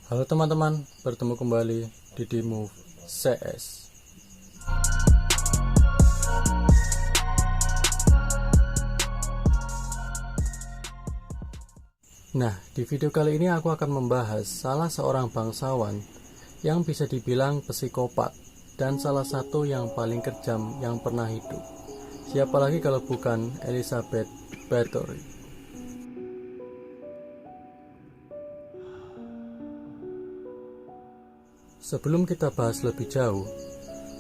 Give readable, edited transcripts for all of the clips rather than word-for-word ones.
Halo teman-teman, bertemu kembali di Dimove CS. Nah, di video kali ini aku akan membahas salah seorang bangsawan yang bisa dibilang psikopat dan salah satu yang paling kejam yang pernah hidup. Siapa lagi kalau bukan Elizabeth Bathory. Sebelum kita bahas lebih jauh,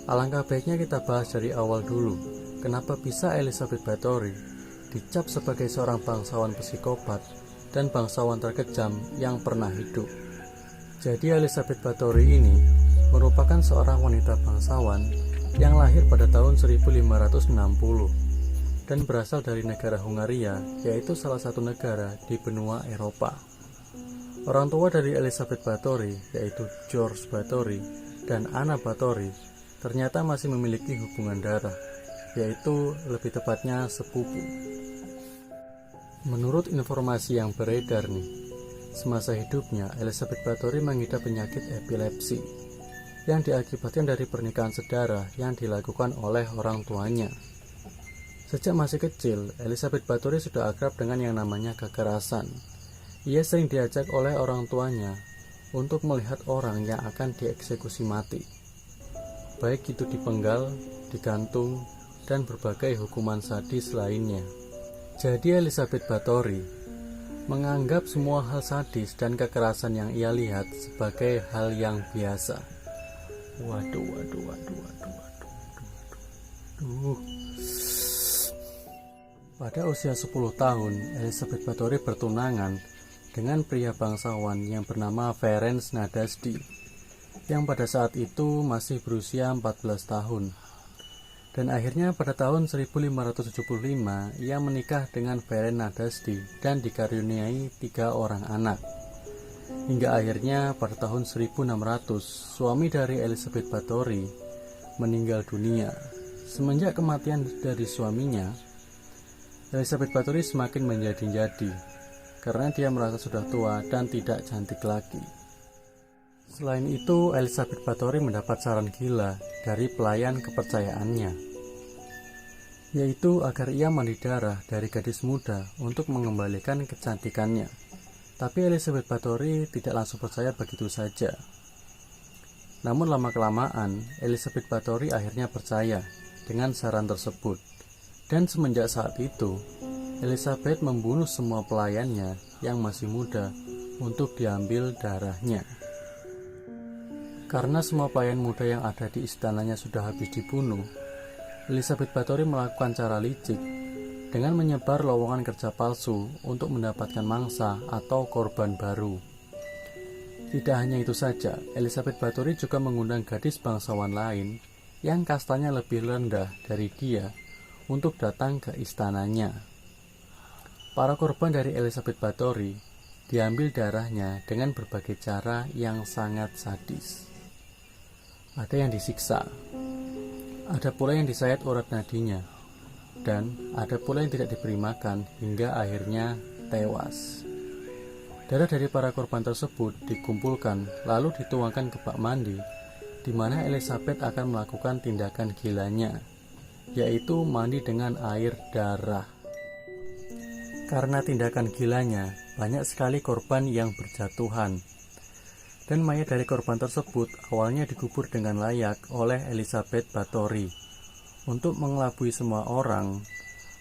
alangkah baiknya kita bahas dari awal dulu. Kenapa bisa Elizabeth Bathory dicap sebagai seorang bangsawan psikopat dan bangsawan terkejam yang pernah hidup? Jadi Elizabeth Bathory ini merupakan seorang wanita bangsawan yang lahir pada tahun 1560 dan berasal dari negara Hungaria, yaitu salah satu negara di benua Eropa. Orang tua dari Elizabeth Bathory, yaitu George Bathory dan Anna Bathory, ternyata masih memiliki hubungan darah, yaitu lebih tepatnya sepupu. Menurut informasi yang beredar nih, semasa hidupnya Elizabeth Bathory mengidap penyakit epilepsi yang diakibatkan dari pernikahan sedara yang dilakukan oleh orang tuanya. Sejak masih kecil, Elizabeth Bathory sudah akrab dengan yang namanya kekerasan. Ia sering diajak oleh orang tuanya untuk melihat orang yang akan dieksekusi mati, baik itu dipenggal, digantung, dan berbagai hukuman sadis lainnya. Jadi Elizabeth Bathory menganggap semua hal sadis dan kekerasan yang ia lihat sebagai hal yang biasa. Waduh. Pada usia 10 tahun, Elizabeth Bathory bertunangan dengan pria bangsawan yang bernama Ferenc Nadasdy, yang pada saat itu masih berusia 14 tahun. Dan akhirnya pada tahun 1575 ia menikah dengan Ferenc Nadasdy dan dikaruniai 3 orang anak. Hingga akhirnya pada tahun 1600 suami dari Elizabeth Bathory meninggal dunia. Semenjak kematian dari suaminya, Elizabeth Bathory semakin menjadi-jadi karena dia merasa sudah tua dan tidak cantik lagi. Selain itu, Elizabeth Bathory mendapat saran gila dari pelayan kepercayaannya, yaitu agar ia mandi darah dari gadis muda untuk mengembalikan kecantikannya. Tapi Elizabeth Bathory tidak langsung percaya begitu saja. Namun lama-kelamaan, Elizabeth Bathory akhirnya percaya dengan saran tersebut. Dan semenjak saat itu, Elizabeth membunuh semua pelayannya yang masih muda untuk diambil darahnya. Karena semua pelayan muda yang ada di istananya sudah habis dibunuh, Elizabeth Bathory melakukan cara licik dengan menyebar lowongan kerja palsu untuk mendapatkan mangsa atau korban baru. Tidak hanya itu saja, Elizabeth Bathory juga mengundang gadis bangsawan lain yang kastanya lebih rendah dari dia untuk datang ke istananya. Para korban dari Elizabeth Bathory diambil darahnya dengan berbagai cara yang sangat sadis. Ada yang disiksa, ada pula yang disayat urat nadinya, dan ada pula yang tidak diberi makan hingga akhirnya tewas. Darah dari para korban tersebut dikumpulkan lalu dituangkan ke bak mandi, di mana Elizabeth akan melakukan tindakan gilanya, yaitu mandi dengan air darah. Karena tindakan gilanya, banyak sekali korban yang berjatuhan. Dan mayat dari korban tersebut awalnya dikubur dengan layak oleh Elizabeth Bathory untuk mengelabui semua orang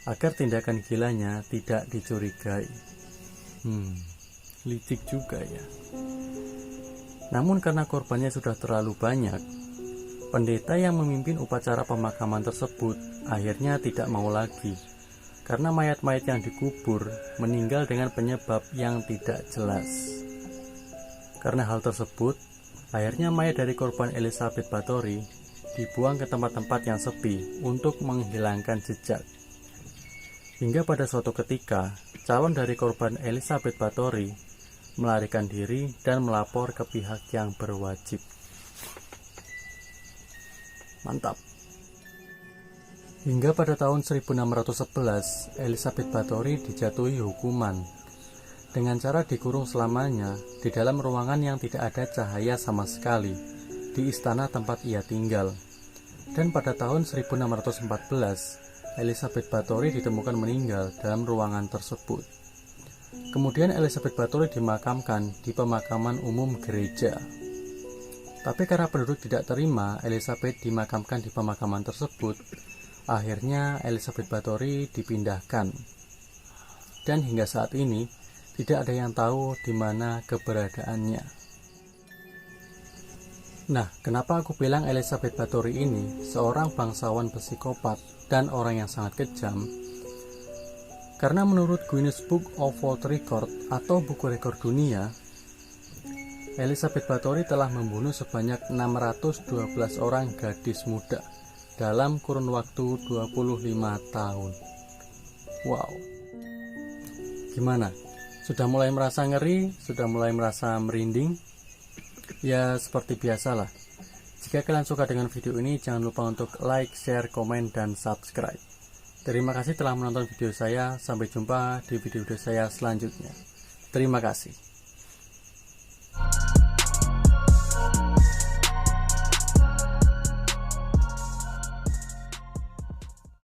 agar tindakan gilanya tidak dicurigai. Licik juga ya. Namun karena korbannya sudah terlalu banyak, pendeta yang memimpin upacara pemakaman tersebut akhirnya tidak mau lagi. Karena mayat-mayat yang dikubur meninggal dengan penyebab yang tidak jelas. Karena hal tersebut, akhirnya mayat dari korban Elizabeth Bathory dibuang ke tempat-tempat yang sepi untuk menghilangkan jejak. Hingga pada suatu ketika, calon dari korban Elizabeth Bathory melarikan diri dan melapor ke pihak yang berwajib. Mantap. Hingga pada tahun 1611, Elizabeth Bathory dijatuhi hukuman dengan cara dikurung selamanya di dalam ruangan yang tidak ada cahaya sama sekali di istana tempat ia tinggal. Dan pada tahun 1614, Elizabeth Bathory ditemukan meninggal dalam ruangan tersebut. Kemudian Elizabeth Bathory dimakamkan di pemakaman umum gereja. Tapi karena penduduk tidak terima Elizabeth dimakamkan di pemakaman tersebut, akhirnya Elizabeth Bathory dipindahkan. Dan hingga saat ini tidak ada yang tahu di mana keberadaannya. Nah, kenapa aku bilang Elizabeth Bathory ini seorang bangsawan psikopat dan orang yang sangat kejam? Karena menurut Guinness Book of World Record atau buku rekor dunia, Elizabeth Bathory telah membunuh sebanyak 612 orang gadis muda dalam kurun waktu 25 tahun. Wow. Gimana? Sudah mulai merasa ngeri? Sudah mulai merasa merinding? Ya, seperti biasalah. Jika kalian suka dengan video ini, jangan lupa untuk like, share, komen, dan subscribe. Terima kasih telah menonton video saya. Sampai jumpa di video-video saya selanjutnya. Terima kasih.